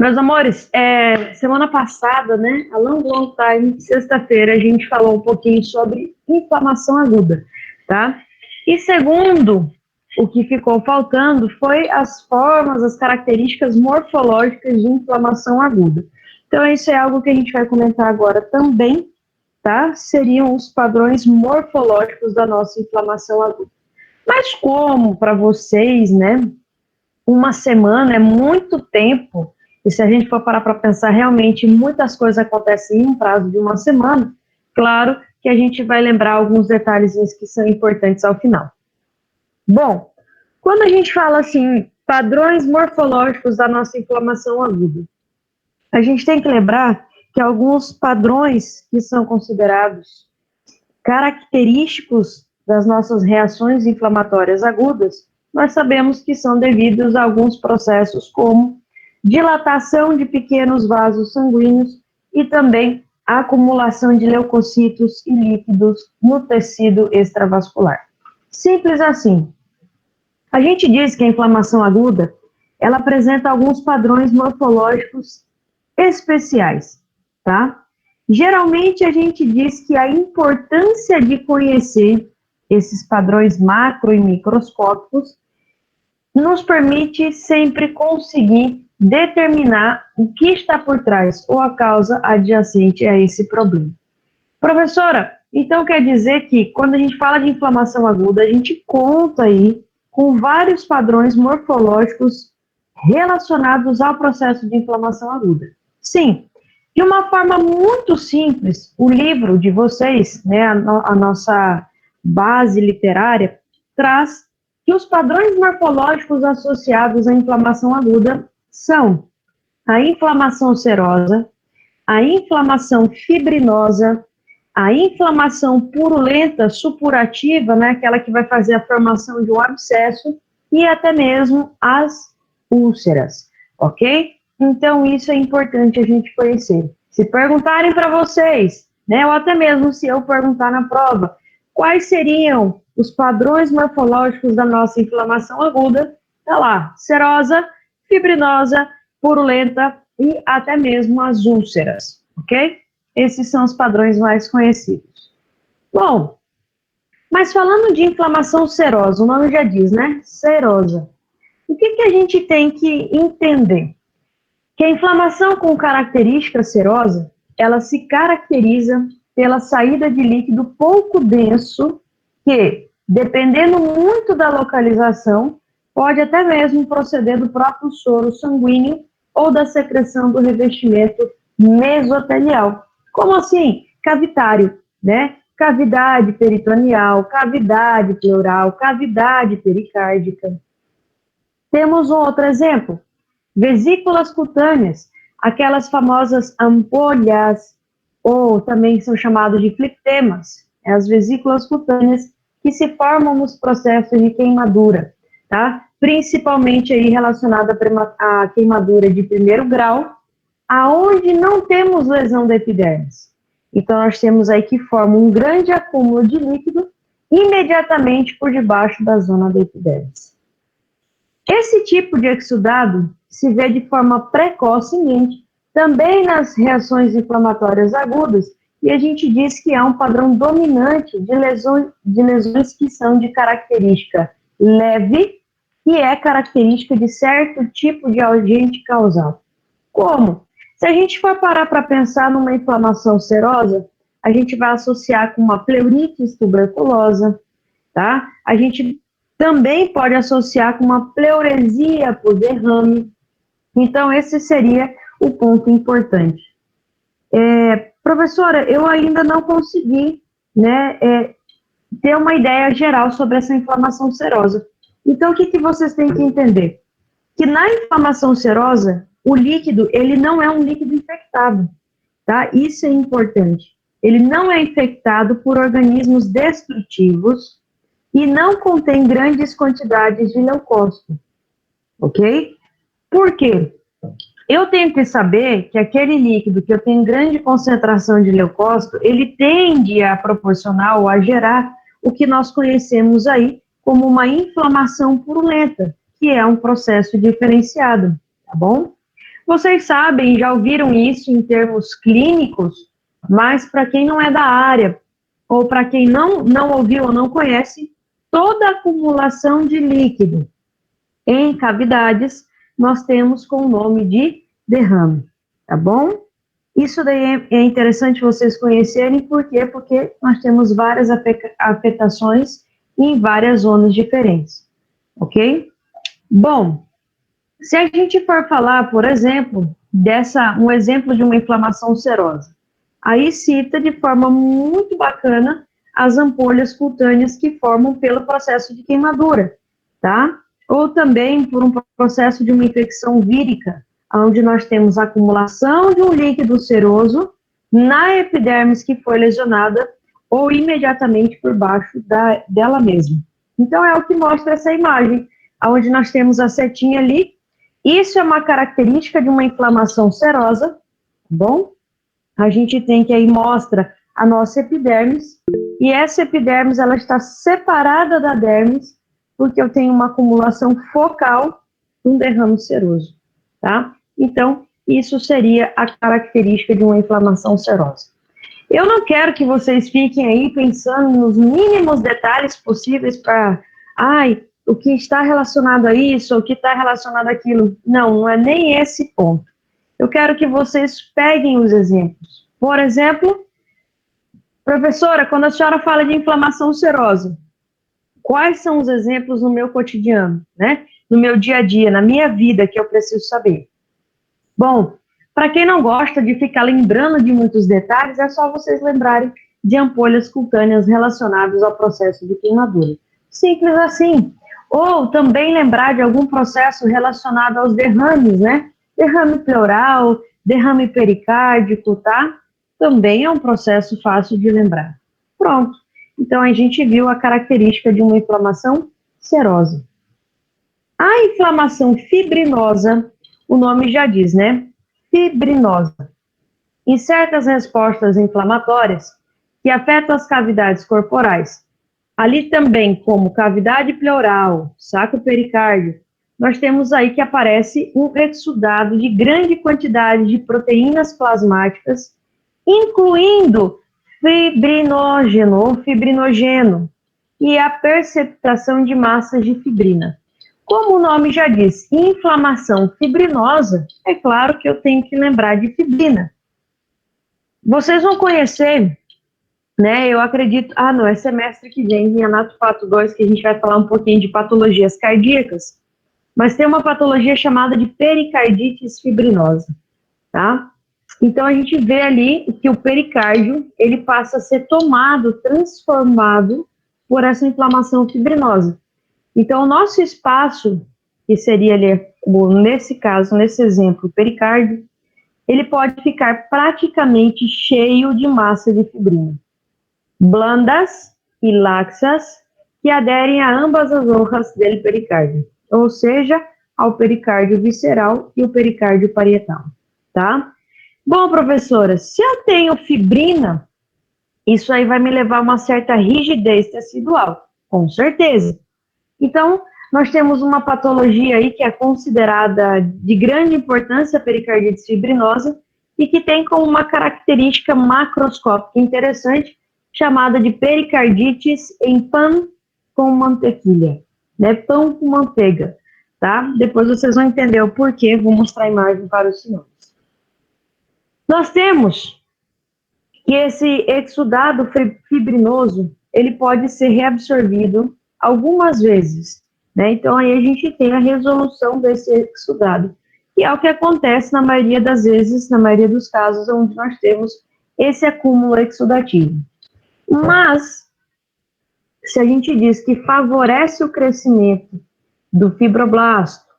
Meus amores, semana passada, né, a long time, sexta-feira, a gente falou um pouquinho sobre inflamação aguda, tá? E segundo, o que ficou faltando foi as formas, as características morfológicas de inflamação aguda. Então, isso é algo que a gente vai comentar agora também, tá? Seriam os padrões morfológicos da nossa inflamação aguda. Mas como para vocês, né, uma semana é muito tempo, e se a gente for parar para pensar, realmente muitas coisas acontecem em um prazo de uma semana, claro que a gente vai lembrar alguns detalhes que são importantes ao final. Bom, quando a gente fala assim, padrões morfológicos da nossa inflamação aguda, a gente tem que lembrar que alguns padrões que são considerados característicos das nossas reações inflamatórias agudas, nós sabemos que são devidos a alguns processos como dilatação de pequenos vasos sanguíneos e também a acumulação de leucocitos e líquidos no tecido extravascular. Simples assim. A gente diz que a inflamação aguda, ela apresenta alguns padrões morfológicos especiais, tá? Geralmente a gente diz que a importância de conhecer esses padrões macro e microscópicos nos permite sempre conseguir determinar o que está por trás ou a causa adjacente a esse problema. Professora, então quer dizer que quando a gente fala de inflamação aguda, a gente conta aí com vários padrões morfológicos relacionados ao processo de inflamação aguda. Sim, de uma forma muito simples, o livro de vocês, né, a nossa base literária, traz que os padrões morfológicos associados à inflamação aguda são a inflamação serosa, a inflamação fibrinosa, a inflamação purulenta supurativa, né, aquela que vai fazer a formação de um abscesso, e até mesmo as úlceras, ok? Então, isso é importante a gente conhecer. Se perguntarem para vocês, né, ou até mesmo se eu perguntar na prova, quais seriam os padrões morfológicos da nossa inflamação aguda, tá lá, serosa, fibrinosa, purulenta e até mesmo as úlceras, ok? Esses são os padrões mais conhecidos. Bom, mas falando de inflamação serosa, o nome já diz, né? Serosa. O que a gente tem que entender? Que a inflamação com característica serosa, ela se caracteriza pela saída de líquido pouco denso que, dependendo muito da localização, pode até mesmo proceder do próprio soro sanguíneo ou da secreção do revestimento mesotelial. Como assim? Cavitário, né? Cavidade peritoneal, cavidade pleural, cavidade pericárdica. Temos um outro exemplo, vesículas cutâneas, aquelas famosas ampolhas, ou também são chamadas de flictemas, as vesículas cutâneas que se formam nos processos de queimadura, tá? Principalmente aí relacionada à queimadura de primeiro grau, aonde não temos lesão da epidermis. Então, nós temos aí que forma um grande acúmulo de líquido imediatamente por debaixo da zona da epidermis. Esse tipo de exudado se vê de forma precocemente também nas reações inflamatórias agudas, e a gente diz que há um padrão dominante de lesões que são de característica leve, que é característica de certo tipo de agente causal. Como? Se a gente for parar para pensar numa inflamação serosa, a gente vai associar com uma pleurite tuberculosa, tá? A gente também pode associar com uma pleuresia por derrame. Então, esse seria o ponto importante. Professora, eu ainda não consegui, né, ter uma ideia geral sobre essa inflamação serosa. Então, o que vocês têm que entender? Que na inflamação serosa, o líquido, ele não é um líquido infectado, tá? Isso é importante. Ele não é infectado por organismos destrutivos e não contém grandes quantidades de leucócito, ok? Por quê? Eu tenho que saber que aquele líquido que eu tenho grande concentração de leucócito, ele tende a proporcionar ou a gerar o que nós conhecemos aí como uma inflamação purulenta, que é um processo diferenciado, tá bom? Vocês sabem, já ouviram isso em termos clínicos, mas para quem não é da área, ou para quem não ouviu ou não conhece, toda acumulação de líquido em cavidades, nós temos com o nome de derrame, tá bom? Isso daí é interessante vocês conhecerem, por quê? Porque nós temos várias afetações em várias zonas diferentes, ok? Bom, se a gente for falar, por exemplo, um exemplo de uma inflamação serosa, aí cita de forma muito bacana as ampolhas cutâneas que formam pelo processo de queimadura, tá? Ou também por um processo de uma infecção vírica, onde nós temos a acumulação de um líquido seroso na epiderme que foi lesionada ou imediatamente por baixo dela mesma. Então, é o que mostra essa imagem, onde nós temos a setinha ali. Isso é uma característica de uma inflamação serosa, tá bom? A gente tem que aí mostra a nossa epidermis, e essa epidermis ela está separada da dermis, porque eu tenho uma acumulação focal de um derrame seroso, tá? Então, isso seria a característica de uma inflamação serosa. Eu não quero que vocês fiquem aí pensando nos mínimos detalhes possíveis para, o que está relacionado a isso, ou o que está relacionado àquilo. Não, não é nem esse ponto. Eu quero que vocês peguem os exemplos. Por exemplo, professora, quando a senhora fala de inflamação serosa, quais são os exemplos no meu cotidiano, né? No meu dia a dia, na minha vida, que eu preciso saber? Bom, para quem não gosta de ficar lembrando de muitos detalhes, é só vocês lembrarem de ampolhas cutâneas relacionadas ao processo de queimadura. Simples assim. Ou também lembrar de algum processo relacionado aos derrames, né? Derrame pleural, derrame pericárdico, tá? Também é um processo fácil de lembrar. Pronto. Então, a gente viu a característica de uma inflamação serosa. A inflamação fibrinosa, o nome já diz, né? Fibrinosa. Em certas respostas inflamatórias que afetam as cavidades corporais, ali também como cavidade pleural, saco pericárdio, nós temos aí que aparece um exudado de grande quantidade de proteínas plasmáticas, incluindo fibrinógeno ou fibrinogeno, e a precipitação de massas de fibrina. Como o nome já diz, inflamação fibrinosa, é claro que eu tenho que lembrar de fibrina. Vocês vão conhecer, né, eu acredito, não, é semestre que vem, em Anatopato 2, que a gente vai falar um pouquinho de patologias cardíacas, mas tem uma patologia chamada de pericardites fibrinosa, tá? Então, a gente vê ali que o pericárdio, ele passa a ser tomado, transformado por essa inflamação fibrinosa. Então, o nosso espaço, que seria ali, nesse caso, nesse exemplo, o pericárdio, ele pode ficar praticamente cheio de massa de fibrina, blandas e laxas, que aderem a ambas as hojas do pericárdio, ou seja, ao pericárdio visceral e o pericárdio parietal, tá? Bom, professora, se eu tenho fibrina, isso aí vai me levar a uma certa rigidez tecidual, com certeza. Então, nós temos uma patologia aí que é considerada de grande importância, a pericardite fibrinosa, e que tem como uma característica macroscópica interessante, chamada de pericardites em pão com mantequilha, né? Pão com manteiga, tá? Depois vocês vão entender o porquê, vou mostrar a imagem para os senhores. Nós temos que esse exudado fibrinoso, ele pode ser reabsorvido algumas vezes, né? Então, aí a gente tem a resolução desse exudado, que é o que acontece na maioria das vezes, na maioria dos casos, onde nós temos esse acúmulo exudativo. Mas, se a gente diz que favorece o crescimento do fibroblasto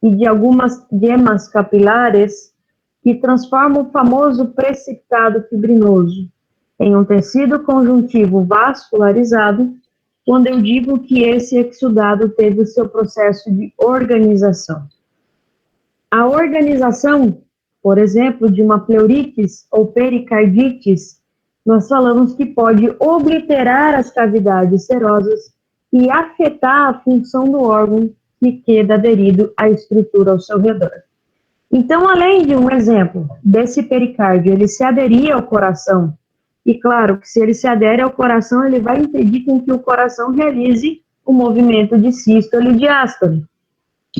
e de algumas gemas capilares, que transformam o famoso precipitado fibrinoso em um tecido conjuntivo vascularizado, quando eu digo que esse exudado teve o seu processo de organização. A organização, por exemplo, de uma pleurites ou pericardites, nós falamos que pode obliterar as cavidades serosas e afetar a função do órgão que queda aderido à estrutura ao seu redor. Então, além de um exemplo desse pericárdio, ele se aderir ao coração, e claro que se ele se adere ao coração, ele vai impedir com que o coração realize o movimento de sístole e diástole,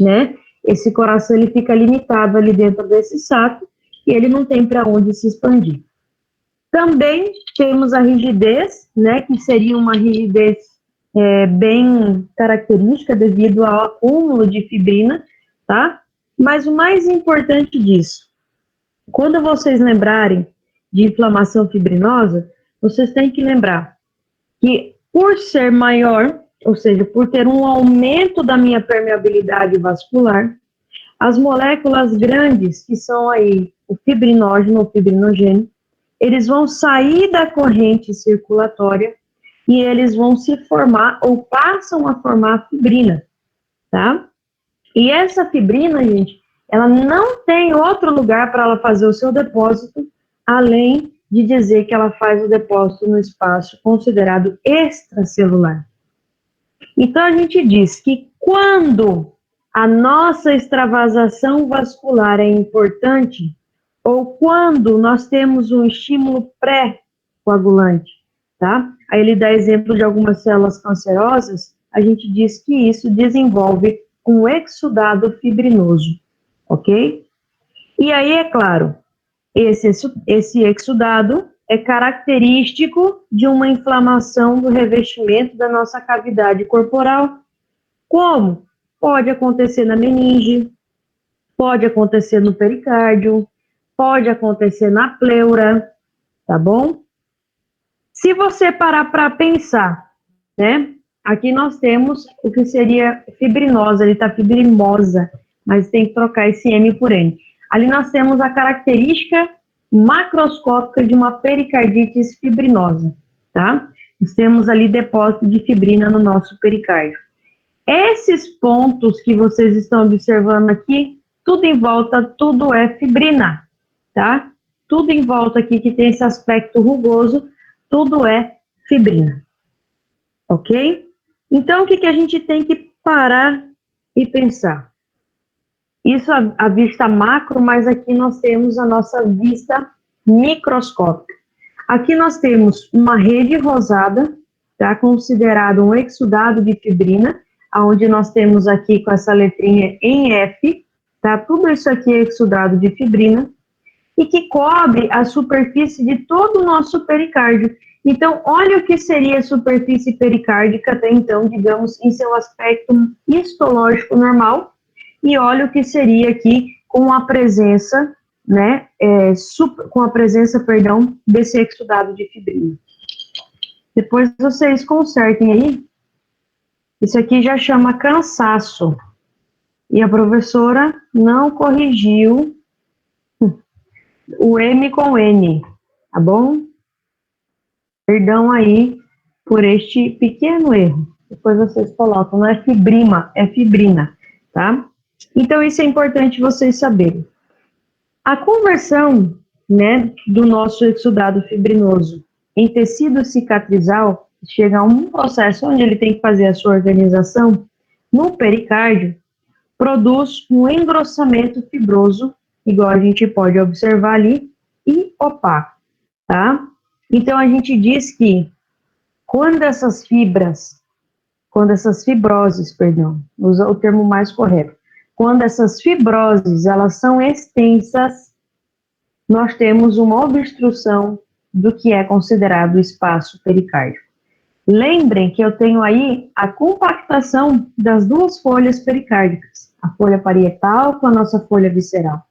né? Esse coração ele fica limitado ali dentro desse saco e ele não tem para onde se expandir. Também temos a rigidez, né, que seria uma rigidez bem característica devido ao acúmulo de fibrina, tá? Mas o mais importante disso, quando vocês lembrarem de inflamação fibrinosa, vocês têm que lembrar que por ser maior, ou seja, por ter um aumento da minha permeabilidade vascular, as moléculas grandes, que são aí o fibrinógeno ou fibrinogênio, eles vão sair da corrente circulatória e eles vão se formar ou passam a formar fibrina, tá? E essa fibrina, gente, ela não tem outro lugar para ela fazer o seu depósito, além de dizer que ela faz o depósito no espaço considerado extracelular. Então, a gente diz que quando a nossa extravasação vascular é importante, ou quando nós temos um estímulo pré-coagulante, tá? Aí ele dá exemplo de algumas células cancerosas, a gente diz que isso desenvolve um exudado fibrinoso, ok? E aí, é claro, esse exudado é característico de uma inflamação do revestimento da nossa cavidade corporal. Como? Pode acontecer na meninge, pode acontecer no pericárdio, pode acontecer na pleura, tá bom? Se você parar para pensar, né? Aqui nós temos o que seria fibrinosa, ele está fibrimosa, mas tem que trocar esse M por N. Ali nós temos a característica macroscópica de uma pericardite fibrinosa, tá? Nós temos ali depósito de fibrina no nosso pericárdio. Esses pontos que vocês estão observando aqui, tudo em volta, tudo é fibrina, tá? Tudo em volta aqui que tem esse aspecto rugoso, tudo é fibrina, ok? Então, o que a gente tem que parar e pensar? Isso a vista macro, mas aqui nós temos a nossa vista microscópica. Aqui nós temos uma rede rosada, tá? Considerado um exudado de fibrina, onde nós temos aqui com essa letrinha em F, tá? Tudo isso aqui é exudado de fibrina, e que cobre a superfície de todo o nosso pericárdio. Então, olha o que seria a superfície pericárdica até então, digamos, em seu aspecto histológico normal, e olha o que seria aqui com a presença, né, desse exudado de fibrina. Depois vocês consertem aí. Isso aqui já chama cansaço. E a professora não corrigiu o M com N, tá bom? Perdão aí por este pequeno erro. Depois vocês colocam, não é fibrina, é fibrina, tá? Então, isso é importante vocês saberem. A conversão, né, do nosso exudado fibrinoso em tecido cicatrizal chega a um processo onde ele tem que fazer a sua organização no pericárdio, produz um engrossamento fibroso, igual a gente pode observar ali, e opaco, tá? Então, a gente diz que quando essas fibroses, usa o termo mais correto, quando essas fibroses, elas são extensas, nós temos uma obstrução do que é considerado o espaço pericárdico. Lembrem que eu tenho aí a compactação das duas folhas pericárdicas, a folha parietal com a nossa folha visceral.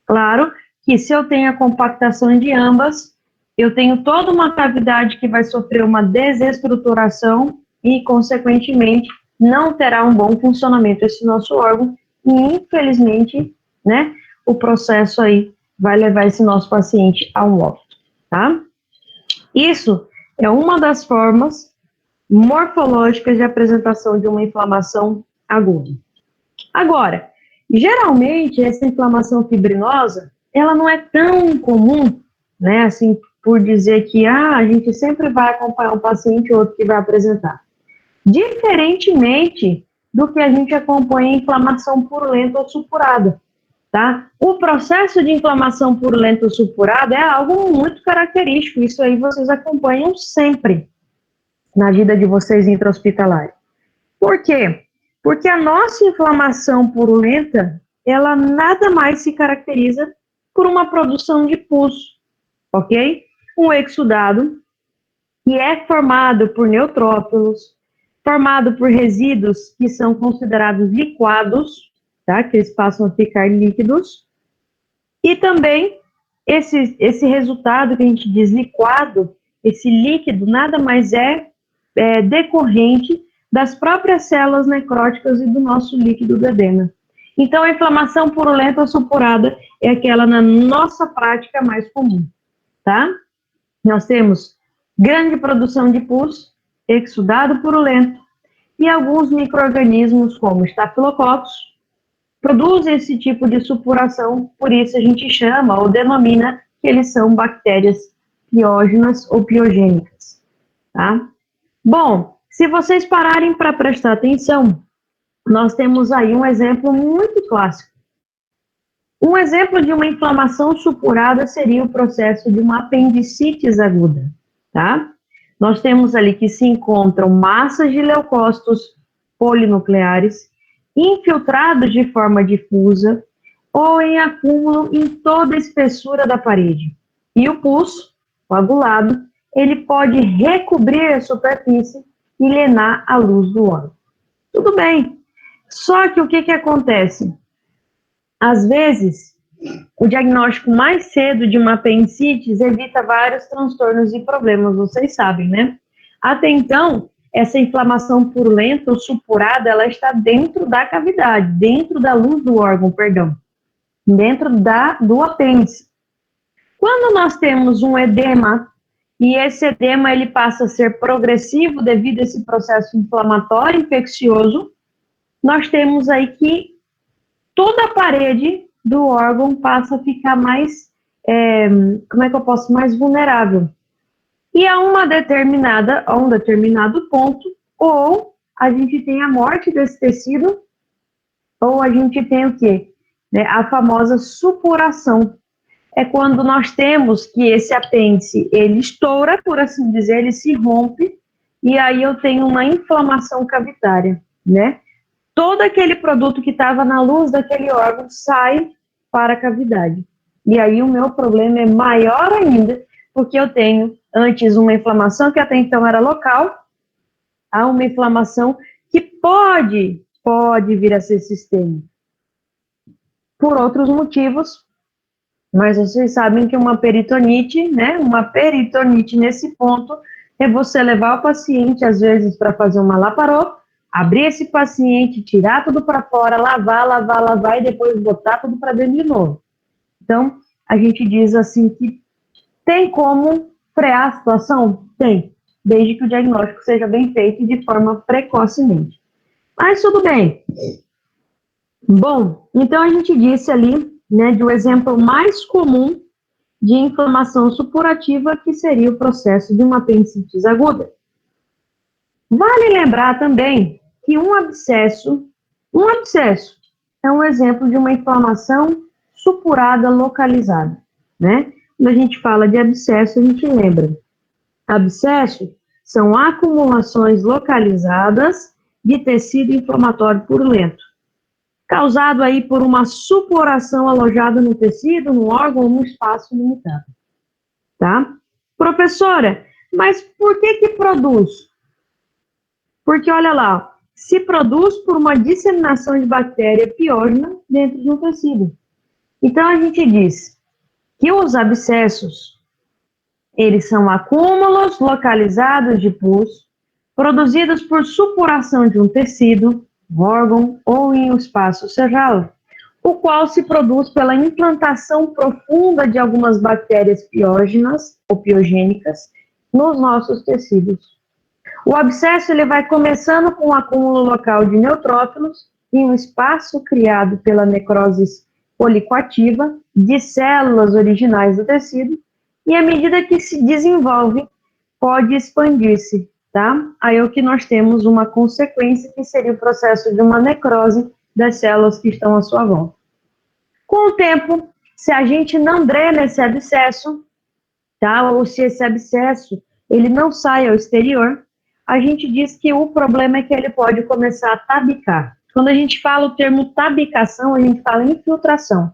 Claro que se eu tenho a compactação de ambas, eu tenho toda uma cavidade que vai sofrer uma desestruturação e, consequentemente, não terá um bom funcionamento esse nosso órgão e, infelizmente, né, o processo aí vai levar esse nosso paciente a um óbito, tá? Isso é uma das formas morfológicas de apresentação de uma inflamação aguda. Agora, geralmente, essa inflamação fibrinosa, ela não é tão comum, né, assim, por dizer que a gente sempre vai acompanhar um paciente ou outro que vai apresentar. Diferentemente do que a gente acompanha em inflamação purulenta ou supurada, tá? O processo de inflamação purulenta ou supurada é algo muito característico, isso aí vocês acompanham sempre na vida de vocês intra-hospitalar. Por quê? Porque a nossa inflamação purulenta, ela nada mais se caracteriza por uma produção de pus, ok? Um exudado que é formado por neutrófilos, formado por resíduos que são considerados liquados, tá? Que eles passam a ficar líquidos, e também esse resultado que a gente diz liquado, esse líquido, nada mais é decorrente das próprias células necróticas e do nosso líquido do edema. Então, a inflamação purulenta ou supurada é aquela na nossa prática mais comum, tá? Nós temos grande produção de pus, exudado purulento, e alguns micro-organismos, como estafilococcus, produzem esse tipo de supuração, por isso a gente chama ou denomina que eles são bactérias piógenas ou piogênicas, tá? Bom, se vocês pararem para prestar atenção, nós temos aí um exemplo muito clássico. Um exemplo de uma inflamação supurada seria o processo de uma apendicite aguda, tá? Nós temos ali que se encontram massas de leucócitos polinucleares infiltrados de forma difusa ou em acúmulo em toda a espessura da parede. E o pus, coagulado, ele pode recobrir a superfície e lenar a luz do órgão. Tudo bem, só que o que acontece? Às vezes, o diagnóstico mais cedo de uma apendicite evita vários transtornos e problemas, vocês sabem, né? Até então, essa inflamação purulenta ou supurada, ela está dentro da cavidade, dentro da luz do órgão, perdão, dentro do apêndice. Quando nós temos um edema, e esse edema ele passa a ser progressivo devido a esse processo inflamatório infeccioso, nós temos aí que toda a parede do órgão passa a ficar mais, mais vulnerável. E a um determinado ponto, ou a gente tem a morte desse tecido, ou a gente tem o quê? A famosa supuração. É quando nós temos que esse apêndice, ele estoura, por assim dizer, ele se rompe, e aí eu tenho uma inflamação cavitária, né? Todo aquele produto que estava na luz daquele órgão sai para a cavidade. E aí o meu problema é maior ainda, porque eu tenho antes uma inflamação que até então era local, há uma inflamação que pode vir a ser sistêmica. Por outros motivos, mas vocês sabem que uma peritonite, né, uma peritonite nesse ponto, é você levar o paciente, às vezes, para fazer uma laparó, abrir esse paciente, tirar tudo para fora, lavar e depois botar tudo para dentro de novo. Então, a gente diz assim que tem como frear a situação? Tem, desde que o diagnóstico seja bem feito e de forma precocemente. Mas tudo bem. Bom, então a gente disse ali, né, de um exemplo mais comum de inflamação supurativa, que seria o processo de uma apendicite aguda. Vale lembrar também que um abscesso é um exemplo de uma inflamação supurada localizada, né? Quando a gente fala de abscesso, a gente lembra. Abscesso são acumulações localizadas de tecido inflamatório purulento, causado aí por uma supuração alojada no tecido, no órgão ou no espaço limitado, tá? Professora, mas por que produz? Porque, olha lá, se produz por uma disseminação de bactéria piógena dentro de um tecido. Então, a gente diz que os abscessos, eles são acúmulos localizados de pus, produzidos por supuração de um tecido, órgão ou em um espaço cerrado, o qual se produz pela implantação profunda de algumas bactérias piógenas ou piogênicas nos nossos tecidos. O abscesso ele vai começando com o acúmulo local de neutrófilos em um espaço criado pela necrose policoativa de células originais do tecido, e à medida que se desenvolve, pode expandir-se, tá? Aí é o que nós temos uma consequência, que seria o processo de uma necrose das células que estão à sua volta. Com o tempo, se a gente não drena esse abscesso, tá? Ou se esse abscesso ele não sai ao exterior, a gente diz que o problema é que ele pode começar a tabicar. Quando a gente fala o termo tabicação, a gente fala infiltração.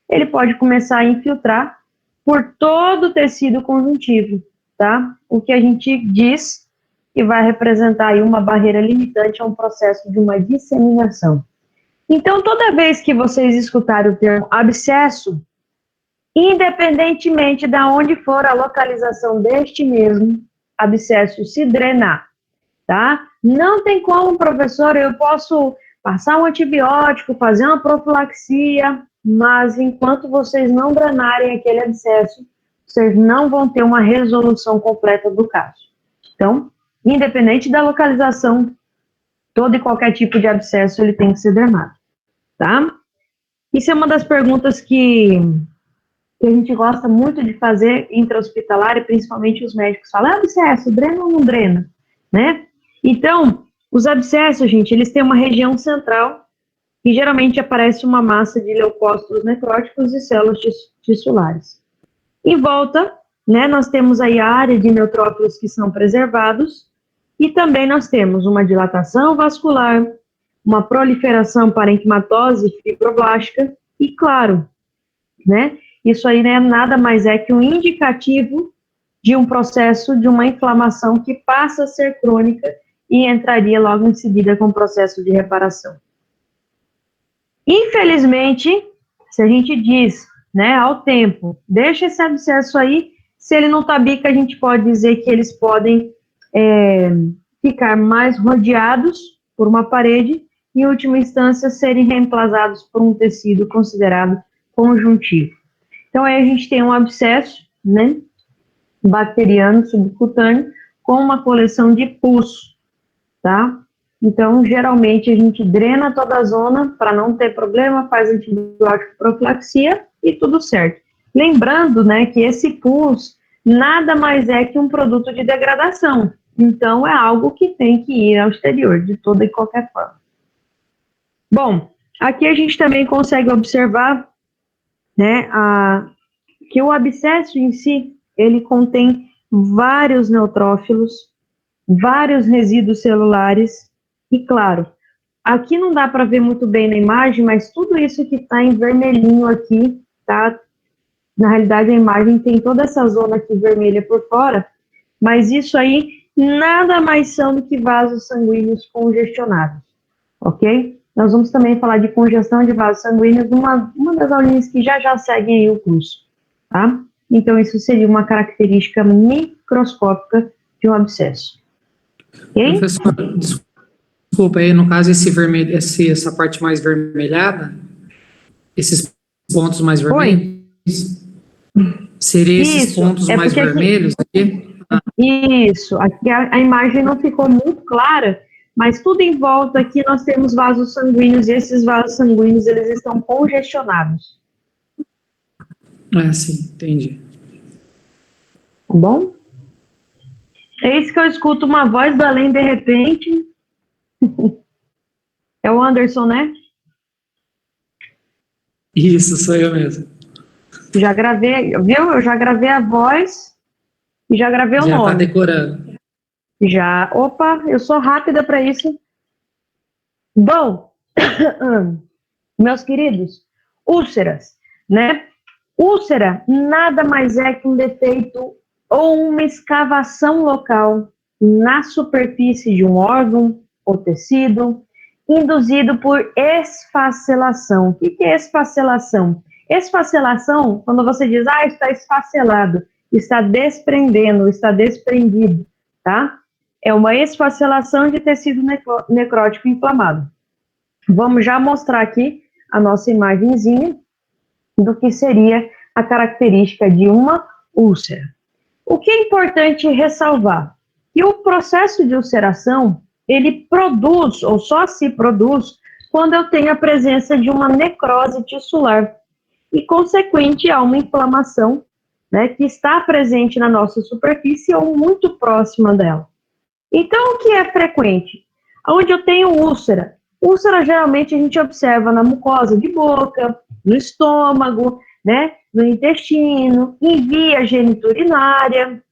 Ele pode começar a infiltrar por todo o tecido conjuntivo, tá? O que a gente diz que vai representar aí uma barreira limitante a um processo de uma disseminação. Então, toda vez que vocês escutarem o termo abscesso, independentemente de onde for a localização deste mesmo abscesso se drenar, tá? Não tem como, professor, eu posso passar um antibiótico, fazer uma profilaxia, mas enquanto vocês não drenarem aquele abscesso, vocês não vão ter uma resolução completa do caso. Então, independente da localização, todo e qualquer tipo de abscesso, ele tem que ser drenado, tá? Isso é uma das perguntas que a gente gosta muito de fazer intra-hospitalar, e principalmente os médicos falam, abscesso, drena ou não drena, né? Então, os abscessos, gente, eles têm uma região central e geralmente aparece uma massa de leucócitos necróticos e células tissulares. Em volta, né, nós temos aí a área de neutrófilos que são preservados e também nós temos uma dilatação vascular, uma proliferação parenquimatose fibroblástica e, claro, né, isso aí né, nada mais é que um indicativo de um processo de uma inflamação que passa a ser crônica e entraria logo em seguida com o processo de reparação. Infelizmente, se a gente diz, né, ao tempo, deixa esse abscesso aí, se ele não tabica, a gente pode dizer que eles podem ficar mais rodeados por uma parede e, em última instância, serem reemplaçados por um tecido considerado conjuntivo. Então, aí a gente tem um abscesso, né, bacteriano subcutâneo com uma coleção de pus, tá? Então, geralmente, a gente drena toda a zona para não ter problema, faz antibiótico profilaxia e tudo certo. Lembrando, né, que esse pus nada mais é que um produto de degradação. Então, é algo que tem que ir ao exterior, de toda e qualquer forma. Bom, aqui a gente também consegue observar, né, que o abscesso em si, ele contém vários neutrófilos, vários resíduos celulares, e claro, aqui não dá para ver muito bem na imagem, mas tudo isso que está em vermelhinho aqui, tá? Na realidade, a imagem tem toda essa zona aqui vermelha por fora, mas isso aí nada mais são do que vasos sanguíneos congestionados, ok? Nós vamos também falar de congestão de vasos sanguíneos numa das aulinhas que já seguem aí o curso, tá? Então, isso seria uma característica microscópica de um abscesso. Okay? Professor, desculpa aí, no caso, esse vermelho, essa parte mais vermelhada, esses pontos mais vermelhos, seriam esses pontos mais vermelhos aqui? Isso, aqui a imagem não ficou muito clara, mas tudo em volta aqui nós temos vasos sanguíneos, e esses vasos sanguíneos, eles estão congestionados. Sim, entendi. Tá bom? Eis que eu escuto uma voz do além de repente. É o Anderson, né? Isso, sou eu mesmo. Já gravei, viu? Eu já gravei a voz e já gravei o nome. Já tá decorando. Já. Opa, eu sou rápida para isso. Bom, meus queridos, úlceras, né? Úlcera nada mais é que um defeito ou uma escavação local na superfície de um órgão ou tecido, induzido por esfacelação. O que é esfacelação? Esfacelação, quando você diz, está esfacelado, está desprendendo, está desprendido, tá? É uma esfacelação de tecido necrótico inflamado. Vamos já mostrar aqui a nossa imagenzinha do que seria a característica de uma úlcera. O que é importante ressalvar? Que o processo de ulceração, ele produz, ou só se produz, quando eu tenho a presença de uma necrose tissular e consequente a uma inflamação, né, que está presente na nossa superfície ou muito próxima dela. Então, o que é frequente? Onde eu tenho úlcera, Úlcera, geralmente, a gente observa na mucosa de boca, no estômago, né, no intestino, em via geniturinária,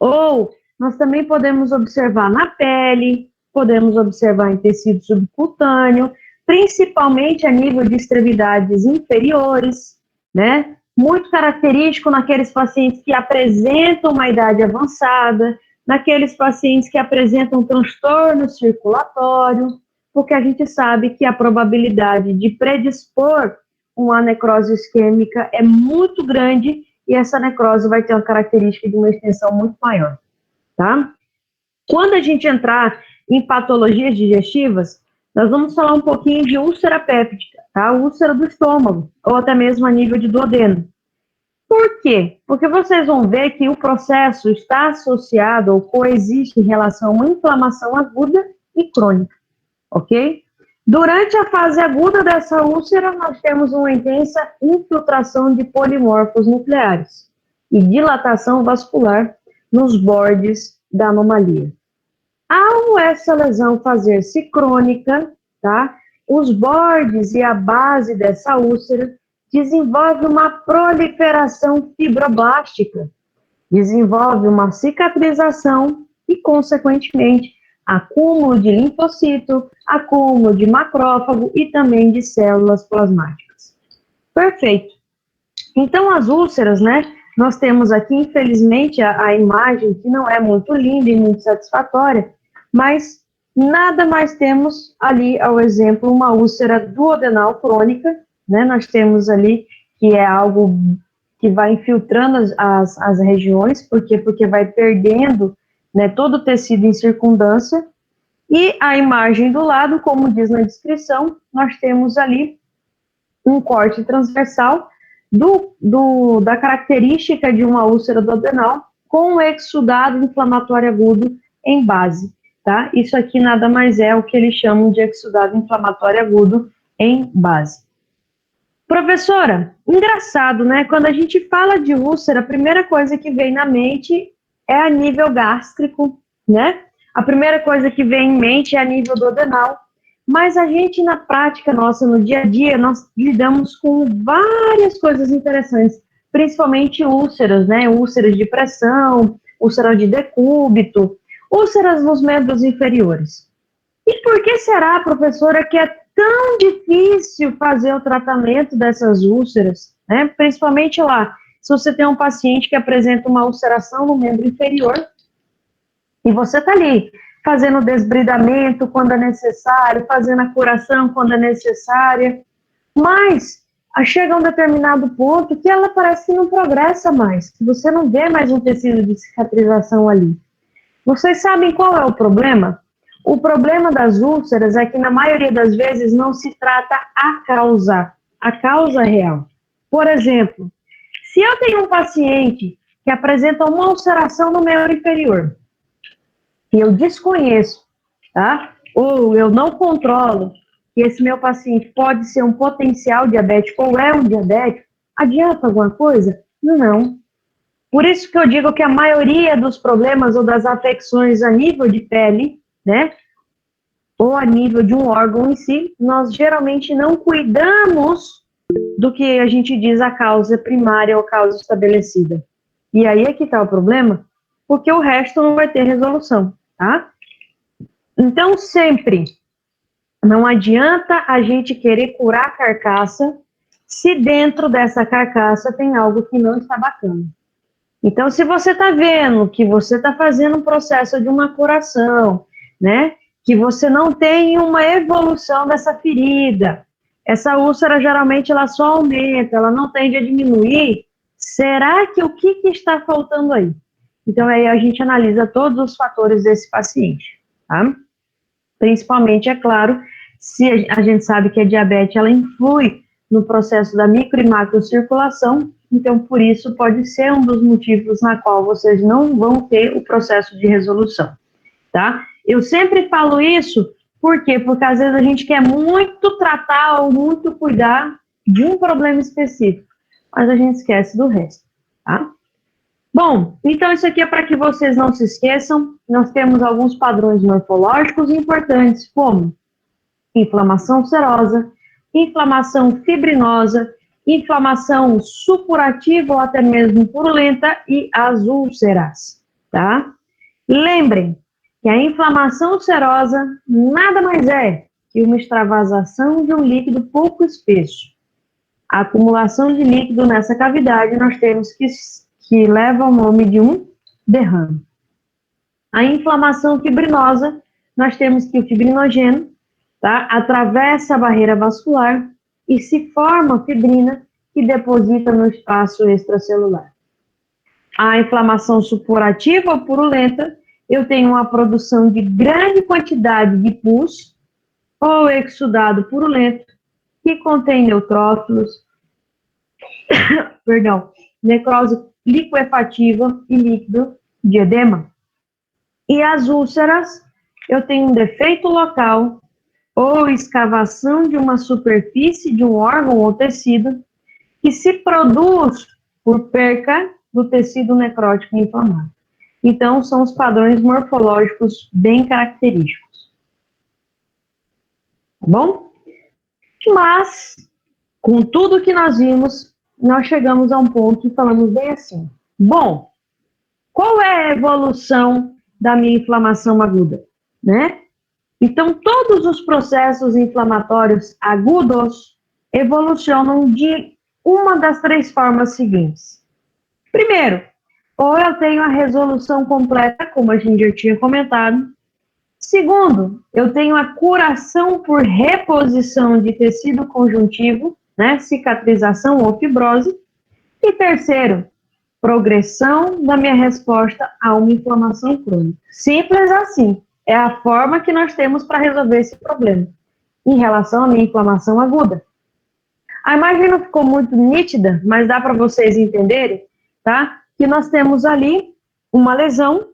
ou nós também podemos observar na pele, podemos observar em tecido subcutâneo, principalmente a nível de extremidades inferiores, né? Muito característico naqueles pacientes que apresentam uma idade avançada, naqueles pacientes que apresentam transtorno circulatório, porque a gente sabe que a probabilidade de predispor uma necrose isquêmica é muito grande e essa necrose vai ter uma característica de uma extensão muito maior, tá? Quando a gente entrar em patologias digestivas, nós vamos falar um pouquinho de úlcera péptica, tá? Úlcera do estômago, ou até mesmo a nível de duodeno. Por quê? Porque vocês vão ver que o processo está associado ou coexiste em relação a uma inflamação aguda e crônica, ok? Durante a fase aguda dessa úlcera, nós temos uma intensa infiltração de polimorfos nucleares e dilatação vascular nos bordes da anomalia. Ao essa lesão fazer-se crônica, tá? Os bordes e a base dessa úlcera desenvolve uma proliferação fibroblástica, desenvolve uma cicatrização e, consequentemente, acúmulo de linfocito, acúmulo de macrófago e também de células plasmáticas. Perfeito. Então, as úlceras, né? Nós temos aqui, infelizmente, a imagem que não é muito linda e muito satisfatória, mas nada mais temos ali, ao exemplo, uma úlcera duodenal crônica, né? Nós temos ali que é algo que vai infiltrando as regiões, porque vai perdendo, né, todo o tecido em circundância, e a imagem do lado, como diz na descrição, nós temos ali um corte transversal da característica de uma úlcera duodenal com um exudado inflamatório agudo em base, tá? Isso aqui nada mais é o que eles chamam de exudado inflamatório agudo em base. Professora, engraçado, né? Quando a gente fala de úlcera, a primeira coisa que vem na mente é a nível gástrico, né? A primeira coisa que vem em mente é a nível duodenal. Mas a gente, na prática nossa, no dia a dia, nós lidamos com várias coisas interessantes, principalmente úlceras, né? Úlceras de pressão, úlceras de decúbito, úlceras nos membros inferiores. E por que será, professora, que é tão difícil fazer o tratamento dessas úlceras, né? Principalmente lá, se você tem um paciente que apresenta uma ulceração no membro inferior e você está ali fazendo desbridamento quando é necessário, fazendo a curação quando é necessária, mas chega a um determinado ponto que ela parece que não progressa mais, que você não vê mais um tecido de cicatrização ali. Vocês sabem qual é o problema? O problema das úlceras é que, na maioria das vezes, não se trata a causa real. Por exemplo, se eu tenho um paciente que apresenta uma ulceração no membro inferior, que eu desconheço, tá? Ou eu não controlo que esse meu paciente pode ser um potencial diabético ou é um diabético, adianta alguma coisa? Não. Por isso que eu digo que a maioria dos problemas ou das afecções a nível de pele, né, ou a nível de um órgão em si, nós geralmente não cuidamos do que a gente diz a causa primária ou causa estabelecida. E aí é que está o problema, porque o resto não vai ter resolução, tá? Então, sempre, não adianta a gente querer curar a carcaça se dentro dessa carcaça tem algo que não está bacana. Então, se você está vendo que você está fazendo um processo de uma curação, né, que você não tem uma evolução dessa ferida, essa úlcera geralmente ela só aumenta, ela não tende a diminuir, será que o que está faltando aí? Então, aí a gente analisa todos os fatores desse paciente, tá? Principalmente, é claro, se a gente sabe que a diabetes, ela influi no processo da micro e macrocirculação, então, por isso, pode ser um dos motivos na qual vocês não vão ter o processo de resolução, tá? Eu sempre falo isso, por quê? Porque às vezes a gente quer muito tratar ou muito cuidar de um problema específico, mas a gente esquece do resto, tá? Bom, então isso aqui é para que vocês não se esqueçam, nós temos alguns padrões morfológicos importantes, como inflamação ulcerosa, inflamação fibrinosa, inflamação supurativa ou até mesmo purulenta e as úlceras, tá? Lembrem que a inflamação ulcerosa nada mais é que uma extravasação de um líquido pouco espesso. A acumulação de líquido nessa cavidade nós temos que leva ao nome de um derrame. A inflamação fibrinosa, nós temos que o fibrinogênio, tá, atravessa a barreira vascular e se forma fibrina que deposita no espaço extracelular. A inflamação supurativa ou purulenta, eu tenho uma produção de grande quantidade de pus ou exudado purulento que contém neutrófilos, necrose liquefativa e líquido de edema. E as úlceras, eu tenho um defeito local ou escavação de uma superfície de um órgão ou tecido que se produz por perca do tecido necrótico inflamado. Então, são os padrões morfológicos bem característicos. Tá bom? Mas, com tudo que nós vimos, nós chegamos a um ponto e falamos bem assim. Bom, qual é a evolução da minha inflamação aguda, né? Então, todos os processos inflamatórios agudos evolucionam de uma das três formas seguintes. Primeiro, ou eu tenho a resolução completa, como a gente já tinha comentado. Segundo, eu tenho a curação por reposição de tecido conjuntivo, né, cicatrização ou fibrose. E terceiro, progressão da minha resposta a uma inflamação crônica. Simples assim. É a forma que nós temos para resolver esse problema em relação à minha inflamação aguda. A imagem não ficou muito nítida, mas dá para vocês entenderem, tá? Que nós temos ali uma lesão,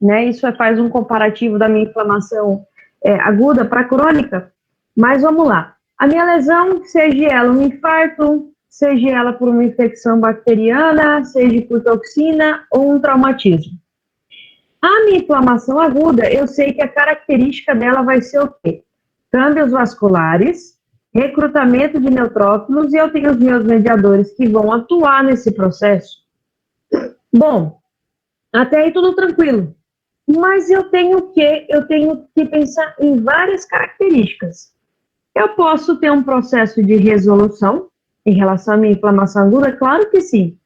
né? Isso faz um comparativo da minha inflamação aguda para crônica. Mas vamos lá. A minha lesão, seja ela um infarto, seja ela por uma infecção bacteriana, seja por toxina ou um traumatismo. A minha inflamação aguda, eu sei que a característica dela vai ser o quê? Câmbios vasculares, recrutamento de neutrófilos, e eu tenho os meus mediadores que vão atuar nesse processo. Bom, até aí tudo tranquilo. Mas eu tenho que pensar em várias características. Eu posso ter um processo de resolução em relação à minha inflamação aguda? Claro que sim.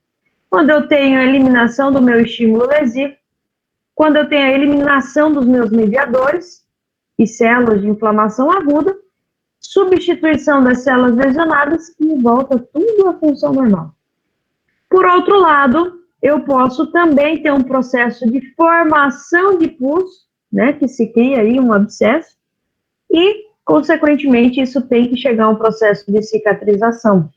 Quando eu tenho a eliminação do meu estímulo lesivo, quando eu tenho a eliminação dos meus mediadores e células de inflamação aguda, substituição das células lesionadas e volta tudo à função normal. Por outro lado, eu posso também ter um processo de formação de pus, né, que se cria aí um abscesso, e, consequentemente, isso tem que chegar a um processo de cicatrização.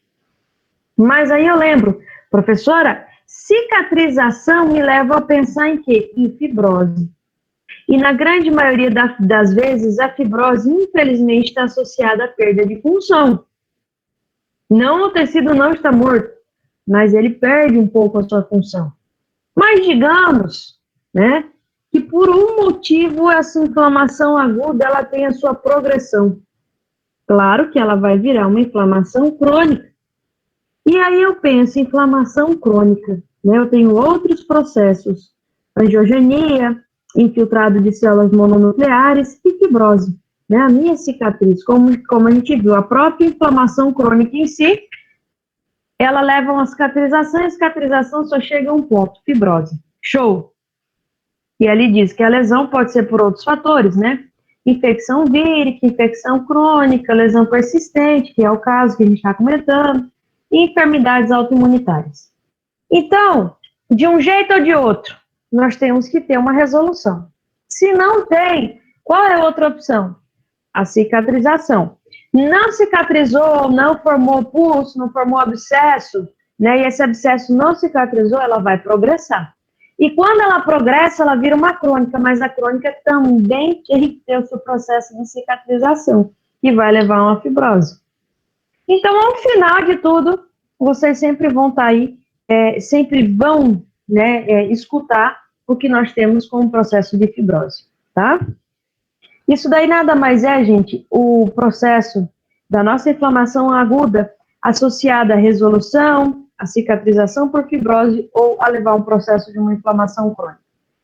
Mas aí eu lembro, professora, cicatrização me leva a pensar em quê? Em fibrose. E na grande maioria das vezes, a fibrose, infelizmente, está associada à perda de função. Não, o tecido não está morto, mas ele perde um pouco a sua função. Mas digamos, né, que por um motivo essa inflamação aguda, ela tem a sua progressão. Claro que ela vai virar uma inflamação crônica. E aí eu penso em inflamação crônica, né? Eu tenho outros processos, angiogenia, infiltrado de células mononucleares e fibrose, né? A minha cicatriz, como a gente viu, a própria inflamação crônica em si, ela leva a uma cicatrização, e a cicatrização só chega a um ponto, fibrose. Show! E ali diz que a lesão pode ser por outros fatores, né? Infecção vírica, infecção crônica, lesão persistente, que é o caso que a gente está comentando, e enfermidades autoimunitárias. Então, de um jeito ou de outro, nós temos que ter uma resolução. Se não tem, qual é a outra opção? A cicatrização. Não cicatrizou, não formou pus, não formou abscesso, né? E esse abscesso não cicatrizou, ela vai progressar. E quando ela progressa, ela vira uma crônica, mas a crônica também tem que ter o seu processo de cicatrização, que vai levar a uma fibrose. Então, ao final de tudo, vocês sempre vão estar aí, sempre vão, né, escutar o que nós temos como processo de fibrose, tá? Isso daí nada mais é, gente, o processo da nossa inflamação aguda associada à resolução, à cicatrização por fibrose ou a levar a um processo de uma inflamação crônica,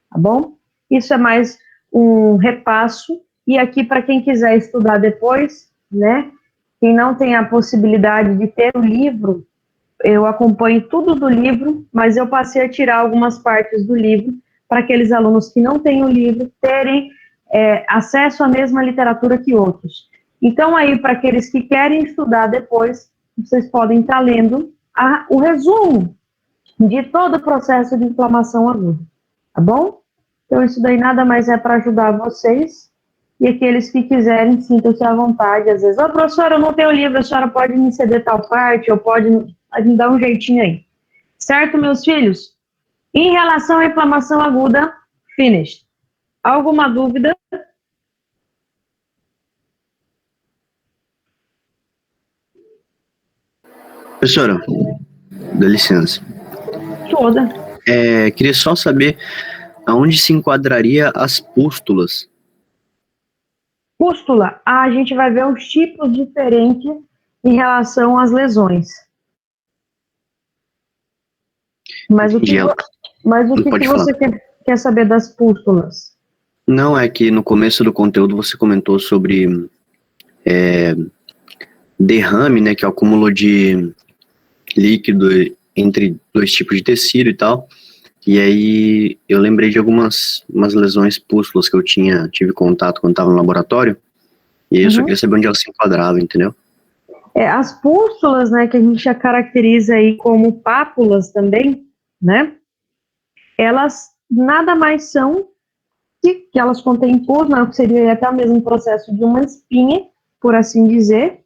tá bom? Isso é mais um repasso, e aqui para quem quiser estudar depois, né, quem não tem a possibilidade de ter o livro, eu acompanho tudo do livro, mas eu passei a tirar algumas partes do livro para aqueles alunos que não têm o livro terem acesso à mesma literatura que outros. Então, aí, para aqueles que querem estudar depois, vocês podem estar lendo o resumo de todo o processo de inflamação aguda, tá bom? Então, isso daí nada mais é para ajudar vocês, e aqueles que quiserem, sintam-se à vontade. Às vezes, professora, eu não tenho o livro, a senhora pode me ceder tal parte, ou pode me dar um jeitinho aí. Certo, meus filhos? Em relação à inflamação aguda, finished. Alguma dúvida? Professora, dá licença. Toda. Queria só saber aonde se enquadraria as pústulas. Pústula, a gente vai ver os tipos diferentes em relação às lesões. Mas o que você quer saber das pústulas? Não, é que no começo do conteúdo você comentou sobre derrame, né, que é o acúmulo de líquido entre dois tipos de tecido e tal. E aí eu lembrei de umas lesões pústulas que eu tive contato quando estava no laboratório, e aí eu só queria saber onde elas se enquadravam, entendeu? As pústulas, né, que a gente já caracteriza aí como pápulas também, né, elas nada mais são que elas contêm pus, que seria até o mesmo processo de uma espinha, por assim dizer,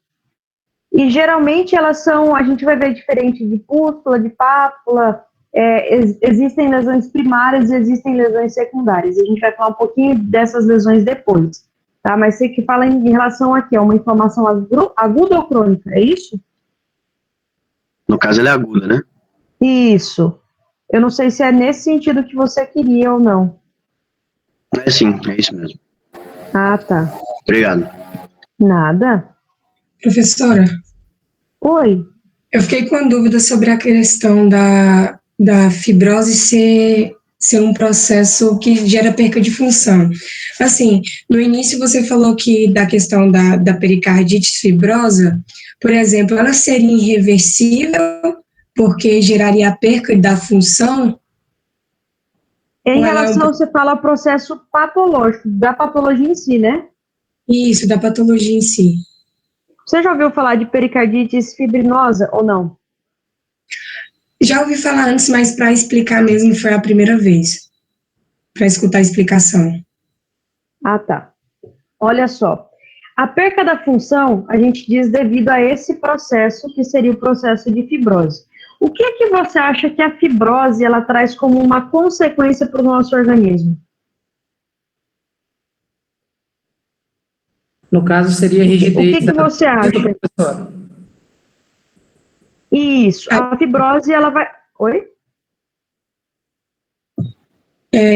e geralmente elas são, a gente vai ver diferente de pústula, de pápula, existem lesões primárias e existem lesões secundárias, a gente vai falar um pouquinho dessas lesões depois, tá? Mas você que fala em relação aqui, uma inflamação aguda ou crônica, é isso? No caso ela é aguda, né? Isso. Eu não sei se é nesse sentido que você queria ou não. Sim, é isso mesmo. Ah, tá. Obrigado. Nada. Professora. Oi. Eu fiquei com uma dúvida sobre a questão da fibrose ser um processo que gera perca de função. Assim, no início você falou que da questão da pericardite fibrosa, por exemplo, ela seria irreversível porque geraria a perca da função? Em relação, você fala processo patológico, da patologia em si, né? Isso, da patologia em si. Você já ouviu falar de pericardite fibrinosa ou não? Já ouvi falar antes, mas para explicar mesmo foi a primeira vez. Para escutar a explicação. Ah, tá. Olha só. A perca da função, a gente diz devido a esse processo, que seria o processo de fibrose. O que você acha que a fibrose ela traz como uma consequência para o nosso organismo? No caso, seria a rigidez. O que você acha? Isso, a fibrose, ela vai... Oi?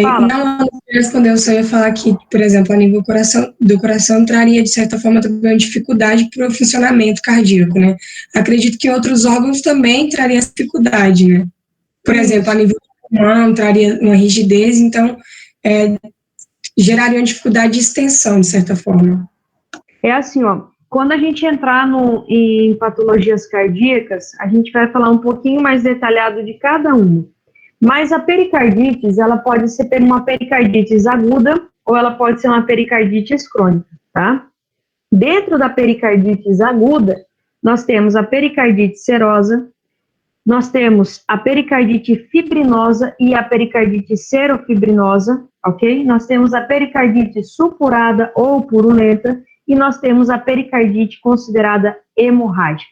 Não respondeu, só ia falar que, por exemplo, a nível do coração traria, de certa forma, também uma dificuldade para o funcionamento cardíaco, né? Acredito que outros órgãos também trariam essa dificuldade, né? Por exemplo, a nível do pulmão traria uma rigidez, então geraria uma dificuldade de extensão, de certa forma. É assim, ó, quando a gente entrar em patologias cardíacas, a gente vai falar um pouquinho mais detalhado de cada uma. Mas a pericardite, ela pode ser uma pericardite aguda ou ela pode ser uma pericardite crônica, tá? Dentro da pericardite aguda, nós temos a pericardite serosa, nós temos a pericardite fibrinosa e a pericardite serofibrinosa, ok? Nós temos a pericardite supurada ou purulenta e nós temos a pericardite considerada hemorrágica.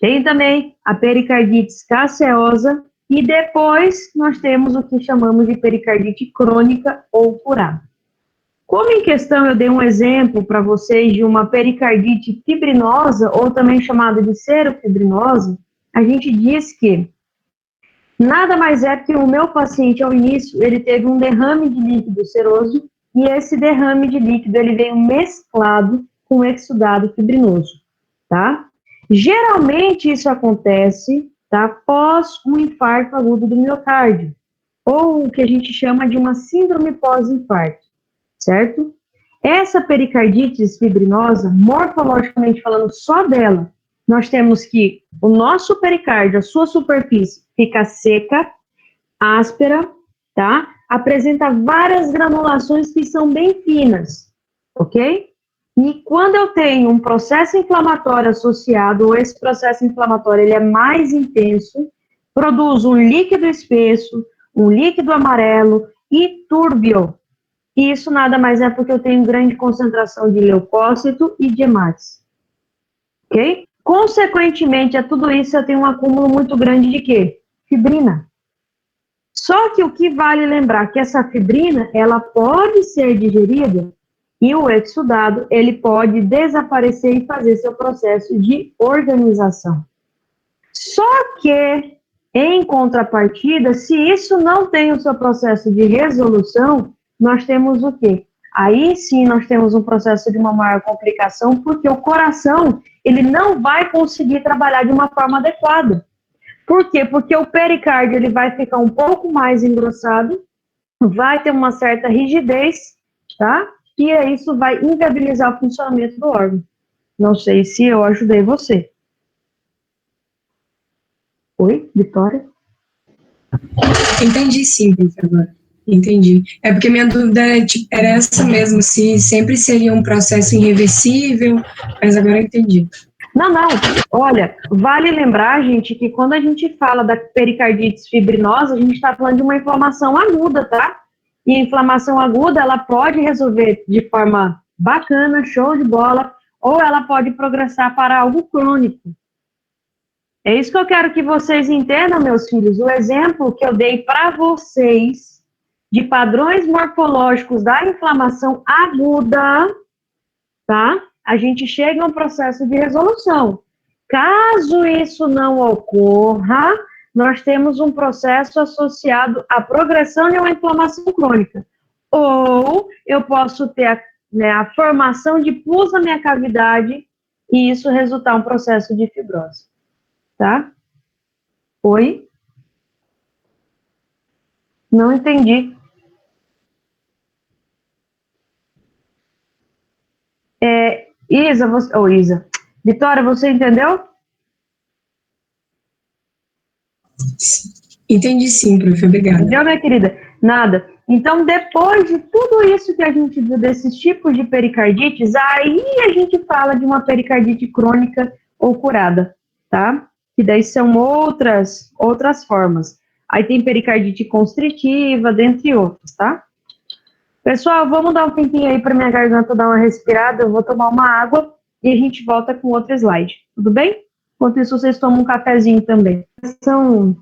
Tem também a pericardite gaseosa e depois nós temos o que chamamos de pericardite crônica ou curada. Como em questão eu dei um exemplo para vocês de uma pericardite fibrinosa ou também chamada de serofibrinosa, a gente diz que nada mais é que o meu paciente ao início ele teve um derrame de líquido seroso e esse derrame de líquido, ele veio mesclado com exudado fibrinoso, tá? Geralmente isso acontece, tá, após um infarto agudo do miocárdio, ou o que a gente chama de uma síndrome pós-infarto, certo? Essa pericardite fibrinosa, morfologicamente falando só dela, nós temos que o nosso pericárdio, a sua superfície, fica seca, áspera, tá? Apresenta várias granulações que são bem finas, ok? E quando eu tenho um processo inflamatório associado, ou esse processo inflamatório ele é mais intenso, produz um líquido espesso, um líquido amarelo e túrbio. E isso nada mais é porque eu tenho grande concentração de leucócito e de hemácias. Ok? Consequentemente, a tudo isso eu tenho um acúmulo muito grande de quê? Fibrina. Só que o que vale lembrar que essa fibrina, ela pode ser digerida e o exudado, ele pode desaparecer e fazer seu processo de organização. Só que, em contrapartida, se isso não tem o seu processo de resolução, nós temos o quê? Aí sim nós temos um processo de uma maior complicação, porque o coração, ele não vai conseguir trabalhar de uma forma adequada. Por quê? Porque o pericárdio, ele vai ficar um pouco mais engrossado, vai ter uma certa rigidez, tá? E isso vai inviabilizar o funcionamento do órgão. Não sei se eu ajudei você. Oi, Vitória? Entendi sim, professor. Entendi. É porque minha dúvida era essa mesmo, se sempre seria um processo irreversível, mas agora eu entendi. Não. Olha, vale lembrar, gente, que quando a gente fala da pericardite fibrinosa, a gente está falando de uma inflamação aguda, tá? E a inflamação aguda, ela pode resolver de forma bacana, show de bola, ou ela pode progressar para algo crônico. É isso que eu quero que vocês entendam, meus filhos. O exemplo que eu dei para vocês de padrões morfológicos da inflamação aguda, tá? A gente chega a um processo de resolução. Caso isso não ocorra, nós temos um processo associado à progressão de uma inflamação crônica. Ou eu posso ter a formação de pus na minha cavidade e isso resultar em um processo de fibrose. Tá? Oi? Não entendi. Isa. Vitória, você entendeu? Entendi sim, prof. Obrigada. Entendeu, minha querida? Nada. Então, depois de tudo isso que a gente viu desses tipos de pericardites, aí a gente fala de uma pericardite crônica ou curada, tá? Que daí são outras formas. Aí tem pericardite constritiva, dentre outras, tá? Pessoal, vamos dar um tempinho aí para minha garganta dar uma respirada, eu vou tomar uma água e a gente volta com outro slide, tudo bem? Enquanto isso, vocês tomam um cafezinho também. São